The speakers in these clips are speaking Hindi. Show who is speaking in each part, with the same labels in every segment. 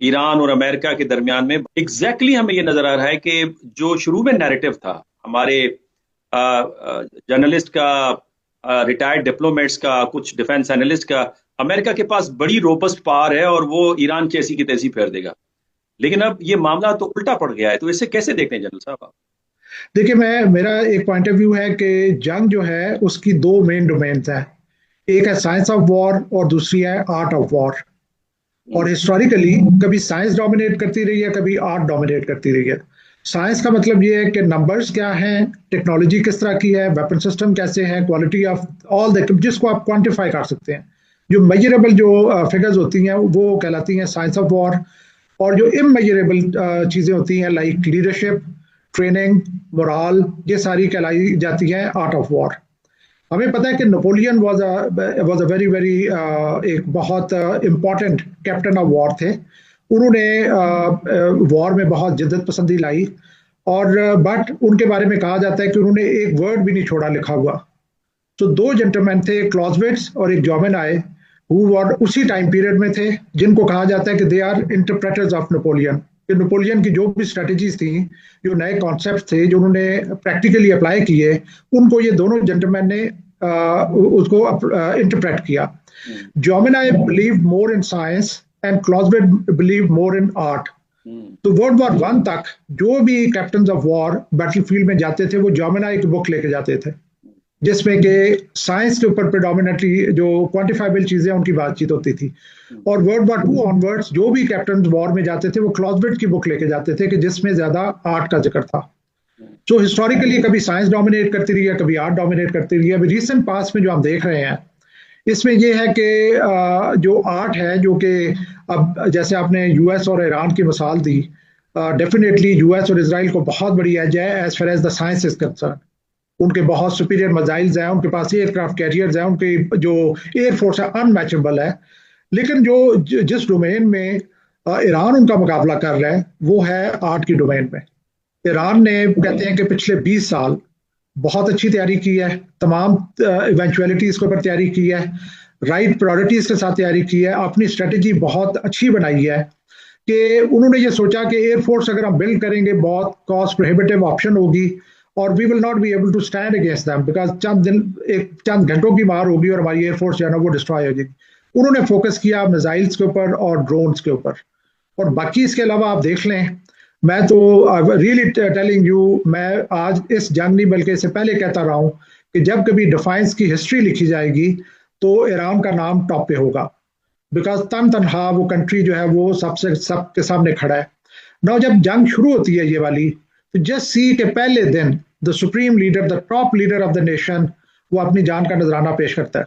Speaker 1: ईरान और अमेरिका के दरमियान में हमें ये नजर आ रहा है कि जो शुरू में नैरेटिव था हमारे जर्नलिस्ट का, रिटायर्ड डिप्लोमेट्स का, कुछ डिफेंस एनालिस्ट का, अमेरिका के पास बड़ी रोबस्ट पावर है और वो ईरान की ऐसी की तैसी फेर देगा। लेकिन अब ये मामला तो उल्टा पड़ गया है, तो इसे कैसे देखते हैं जनरल साहब आप?
Speaker 2: देखिए, मैं मेरा एक पॉइंट ऑफ व्यू है कि जंग जो है उसकी दो मेन डोमेन्स हैं। एक है साइंस ऑफ वॉर और दूसरी है आर्ट ऑफ वॉर। और
Speaker 1: हम्म।
Speaker 2: हिस्टोरिकली कभी साइंस डोमिनेट करती रही है, कभी आर्ट डोमिनेट करती रही है। साइंस का मतलब ये है कि नंबर्स क्या हैं, टेक्नोलॉजी किस तरह की है, वेपन सिस्टम कैसे है, क्वालिटी ऑफ ऑल द जिसको आप क्वांटिफाई कर सकते हैं। जो मेजरेबल जो फिगर्स होती हैं वो कहलाती हैं साइंस ऑफ वॉर। और जो इमेजरेबल चीज़ें होती हैं लाइक लीडरशिप, ट्रेनिंग, मोराल, ये सारी कहलाई जाती हैं आर्ट ऑफ वॉर। हमें पता है कि Napoleon was a very very एक बहुत इम्पॉर्टेंट कैप्टन ऑफ वॉर थे। उन्होंने वॉर में बहुत जिद्दत पसंदी लाई। और बट उनके बारे में कहा जाता है कि उन्होंने एक वर्ड भी नहीं छोड़ा लिखा हुआ। तो दो जेंटलमैन थे, क्लॉजविट्स और एक जॉमेन आए, हु वर उसी टाइम पीरियड में थे, जिनको कहा जाता है कि they are interpreters of Napoleon. कि नेपोलियन की जो भी स्ट्रेटजीज थी, जो नए कॉन्सेप्ट थे जो उन्होंने प्रैक्टिकली अप्लाई किए, उनको ये दोनों जेंटलमैन ने उसको इंटरप्रेट किया।
Speaker 1: हम्म।
Speaker 2: Jomini believed more in science and Clausewitz believed more in art.
Speaker 1: हम्म।
Speaker 2: तो वर्ल्ड वॉर वन तक जो भी कैप्टन ऑफ वॉर बैटलफील्ड में जाते थे वो जोमिनाई की बुक लेके जाते थे, जिसमें कि साइंस के ऊपर प्रेडोमिनेटली जो क्वांटिफाइबल चीजें उनकी बातचीत होती थी।
Speaker 1: हम्म।
Speaker 2: और वर्ल्ड वॉर टू ऑनवर्ड्स जो भी कैप्टन वॉर में जाते थे वो क्लॉजविट की बुक लेके जाते थे कि जिसमें ज्यादा आर्ट का जिक्र था।
Speaker 1: हम्म।
Speaker 2: तो हिस्टोरिकली कभी साइंस डोमिनेट करती रही है, कभी आर्ट डोमिनेट करती रही है। अभी रिसेंट पास्ट में जो हम देख रहे हैं इसमें यह है कि जो आर्ट है, जो कि अब जैसे आपने यूएस और ईरान की मिसाल दी, डेफिनेटली यूएस और इसराइल को बहुत बड़ी एज है as far as the science is concern. उनके बहुत सुपीरियर मिसाइल्स हैं, उनके पास एयरक्राफ्ट कैरियर्स हैं, उनकी जो एयरफोर्स है अनमैचेबल है। लेकिन जो जिस डोमेन में ईरान उनका मुकाबला कर रहा है वो है आर्ट की डोमेन में। ईरान ने कहते हैं कि पिछले 20 साल बहुत अच्छी तैयारी की है, तमाम इवेंचुअलिटीज के ऊपर तैयारी की है, राइट प्रायोरिटीज के साथ तैयारी की है, अपनी स्ट्रेटेजी बहुत अच्छी बनाई है। कि उन्होंने ये सोचा कि एयरफोर्स अगर हम बिल्ड करेंगे बहुत कॉस्ट प्रोहिबिटिव ऑप्शन होगी और we will not be able to stand against them, because चंद घंटों की मार होगी और हमारी एयरफोर्स जो है ना वो डिस्ट्रॉय हो जाएगी। उन्होंने फोकस किया मिसाइल्स के ऊपर और ड्रोन्स के ऊपर। और बाकी इसके अलावा आप देख लें, मैं तो रियली टेलिंग यू, मैं आज इस जंग नहीं बल्कि इससे पहले कहता रहा हूं कि जब कभी डिफाइंस की हिस्ट्री लिखी जाएगी तो ईरान का नाम टॉप पे होगा। बिकॉज तन तनहा वो कंट्री जो है वो सबसे सबके सामने खड़ा है। ना जब जंग शुरू होती है ये वाली, तो जस्ट सी के पहले दिन the supreme leader, the top leader of the nation, वो अपनी जान का नजराना पेश करता है।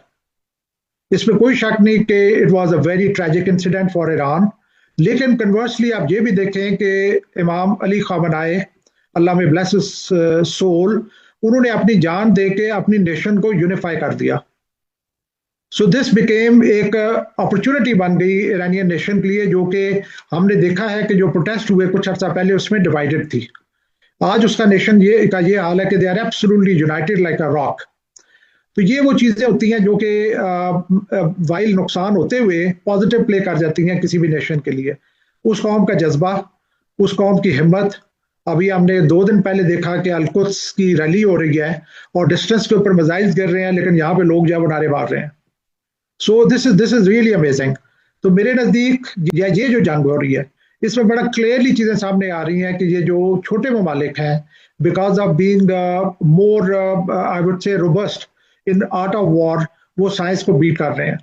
Speaker 2: इसमें कोई शक नहीं कि it was a very tragic incident for Iran. लेकिन कन्वर्सली आप ये भी देखें कि इमाम अली खामनाई, अल्लाह में ब्लेस सोल, उन्होंने अपनी जान दे के अपनी नेशन को यूनिफाई कर दिया। सो दिस बिकेम एक अपॉर्चुनिटी बन गई ईरानियन नेशन के लिए, जो कि हमने देखा है कि जो प्रोटेस्ट हुए कुछ अर्सा पहले उसमें डिवाइडेड थी। आज उसका नेशन ये हाल है कि they are absolutely united like a rock. तो ये वो चीजें होती हैं जो कि वाइल नुकसान होते हुए पॉजिटिव प्ले कर जाती हैं किसी भी नेशन के लिए। उस कौम का जज्बा, उस कौम की हिम्मत। अभी हमने 2 दिन पहले देखा कि अलकुद्स की रैली हो रही है और डिस्टेंस के ऊपर मिसाइल्स गिर रहे हैं, लेकिन यहाँ पे लोग जो है वो नारे मार रहे हैं। So this is really amazing. तो मेरे नजदीक ये जो जंग हो रही है इसमें बड़ा क्लियरली चीजें सामने आ रही हैं कि ये जो छोटे ममालिक हैं, because of being more I would say robust in art of war, वो साइंस को बीट कर रहे हैं।